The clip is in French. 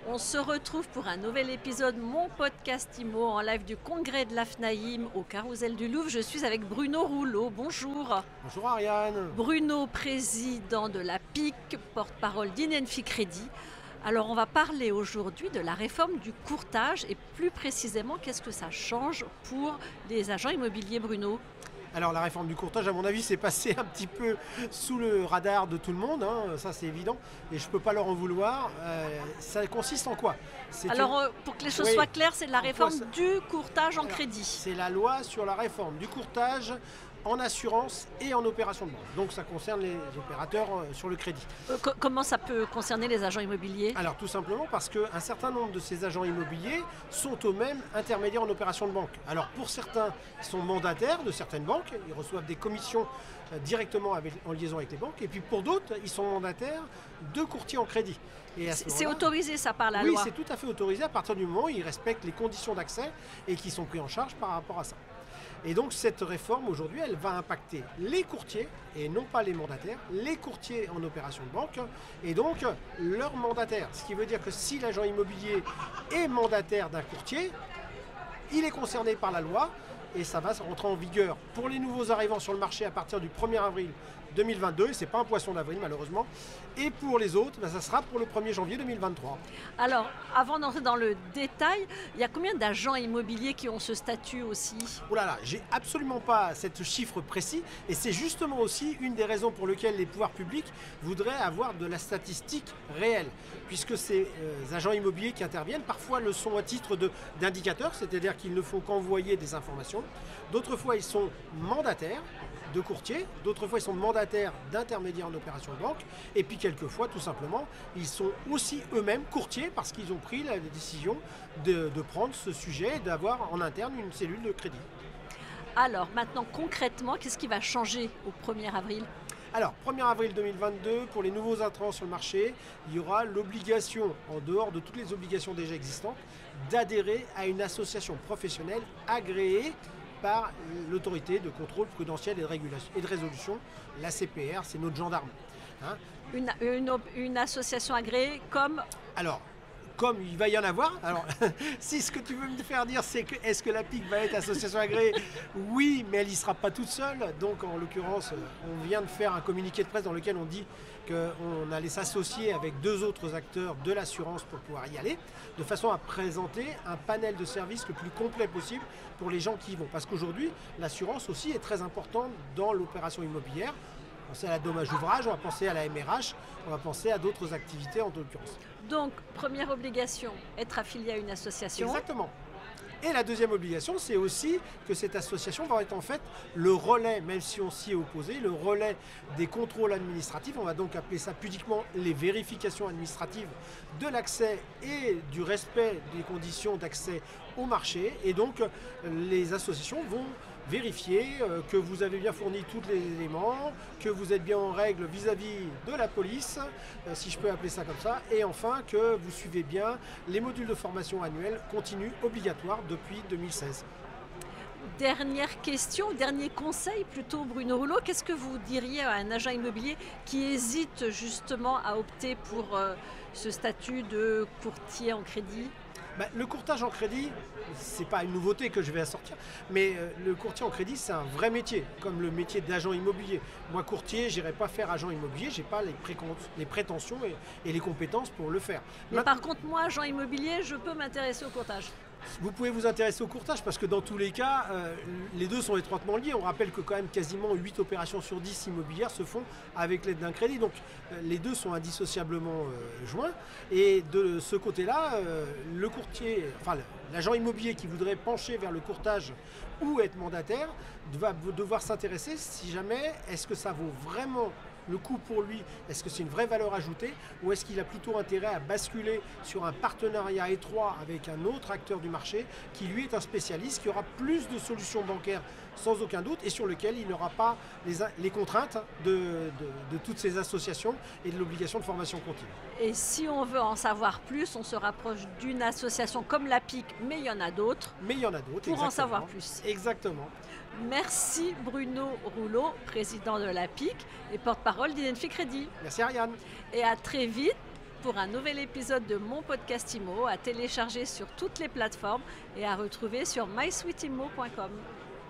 On se retrouve pour un nouvel épisode Mon Podcast Immo en live du congrès de l'AFNAIM au Carrousel du Louvre. Je suis avec Bruno Rouleau. Bonjour. Bonjour Ariane. Bruno, président de la PIC, porte-parole d'Inenfi Crédit. Alors on va parler aujourd'hui de la réforme du courtage et plus précisément qu'est-ce que ça change pour les agents immobiliers, Bruno? Alors la réforme du courtage, à mon avis, c'est passé un petit peu sous le radar de tout le monde, ça c'est évident, et je ne peux pas leur en vouloir. Ça consiste en quoi? Pour que les choses soient claires, c'est de la réforme du courtage en crédit. C'est la loi sur la réforme du courtage en assurance et en opération de banque. Donc ça concerne les opérateurs sur le crédit. Comment ça peut concerner les agents immobiliers? Alors tout simplement parce qu'un certain nombre de ces agents immobiliers sont eux-mêmes intermédiaires en opération de banque. Alors pour certains, ils sont mandataires de certaines banques, ils reçoivent des commissions directement en liaison avec les banques, et puis pour d'autres, ils sont mandataires de courtiers en crédit. C'est autorisé ça par la loi? Oui, c'est tout à fait autorisé à partir du moment où ils respectent les conditions d'accès et qui sont pris en charge par rapport à ça. Et donc cette réforme aujourd'hui, elle va impacter les courtiers et non pas les mandataires, les courtiers en opération de banque et donc leurs mandataires. Ce qui veut dire que si l'agent immobilier est mandataire d'un courtier, il est concerné par la loi et ça va rentrer en vigueur pour les nouveaux arrivants sur le marché à partir du 1er avril 2022, c'est pas un poisson d'avril malheureusement, et pour les autres, ça sera pour le 1er janvier 2023. Alors, avant d'entrer dans le détail, il y a combien d'agents immobiliers qui ont ce statut aussi? Oh là là, j'ai absolument pas ce chiffre précis, et c'est justement aussi une des raisons pour lesquelles les pouvoirs publics voudraient avoir de la statistique réelle, puisque ces agents immobiliers qui interviennent, parfois le sont à titre d'indicateurs, c'est-à-dire qu'ils ne font qu'envoyer des informations, d'autres fois ils sont mandataires de courtiers, d'autres fois ils sont mandataires d'intermédiaires en opération de banque, et puis quelquefois tout simplement ils sont aussi eux-mêmes courtiers parce qu'ils ont pris la décision de prendre ce sujet et d'avoir en interne une cellule de crédit. Alors maintenant concrètement, qu'est-ce qui va changer au 1er avril? Alors, 1er avril 2022, pour les nouveaux entrants sur le marché, il y aura l'obligation, en dehors de toutes les obligations déjà existantes, d'adhérer à une association professionnelle agréée par l'autorité de contrôle prudentiel et de résolution, la CPR, c'est notre gendarme. Une association agréée comme... Alors, comme il va y en avoir, alors si ce que tu veux me faire dire c'est que est-ce que la PIC va être association agréée? Oui, mais elle n'y sera pas toute seule. Donc en l'occurrence, on vient de faire un communiqué de presse dans lequel on dit qu'on allait s'associer avec 2 autres acteurs de l'assurance pour pouvoir y aller, de façon à présenter un panel de services le plus complet possible pour les gens qui y vont. Parce qu'aujourd'hui, l'assurance aussi est très importante dans l'opération immobilière. On va penser à la dommage ouvrage, on va penser à la MRH, on va penser à d'autres activités en l'occurrence. Donc, première obligation, être affilié à une association. Exactement. Et la deuxième obligation, c'est aussi que cette association va être en fait le relais, même si on s'y est opposé, le relais des contrôles administratifs. On va donc appeler ça pudiquement les vérifications administratives de l'accès et du respect des conditions d'accès au marché. Et donc, les associations vont vérifier que vous avez bien fourni tous les éléments, que vous êtes bien en règle vis-à-vis de la police, si je peux appeler ça comme ça, et enfin que vous suivez bien les modules de formation annuels continus obligatoires depuis 2016. Dernière question, dernier conseil plutôt, Bruno Rouleau, qu'est-ce que vous diriez à un agent immobilier qui hésite justement à opter pour ce statut de courtier en crédit? Le courtage en crédit, c'est pas une nouveauté que je vais assortir, mais le courtier en crédit, c'est un vrai métier, comme le métier d'agent immobilier. Moi, courtier, j'irai pas faire agent immobilier, j'ai pas les prétentions et les compétences pour le faire. Mais par contre, moi, agent immobilier, je peux m'intéresser au courtage. Vous pouvez vous intéresser au courtage parce que dans tous les cas, les deux sont étroitement liés. On rappelle que quand même quasiment 8 opérations sur 10 immobilières se font avec l'aide d'un crédit. Donc les deux sont indissociablement joints. Et de ce côté-là, le courtier, enfin l'agent immobilier qui voudrait pencher vers le courtage ou être mandataire va devoir s'intéresser si jamais est-ce que ça vaut vraiment le coût pour lui, est-ce que c'est une vraie valeur ajoutée ou est-ce qu'il a plutôt intérêt à basculer sur un partenariat étroit avec un autre acteur du marché qui lui est un spécialiste, qui aura plus de solutions bancaires sans aucun doute et sur lequel il n'aura pas les contraintes de toutes ces associations et de l'obligation de formation continue. Et si on veut en savoir plus, on se rapproche d'une association comme la PIC, mais il y en a d'autres. Mais il y en a d'autres, pour en savoir plus. Exactement. Merci Bruno Rouleau, président de la PIC et porte-parole d'Inenfi Crédit. Merci Ariane. Et à très vite pour un nouvel épisode de mon podcast IMO à télécharger sur toutes les plateformes et à retrouver sur mysweetimo.com.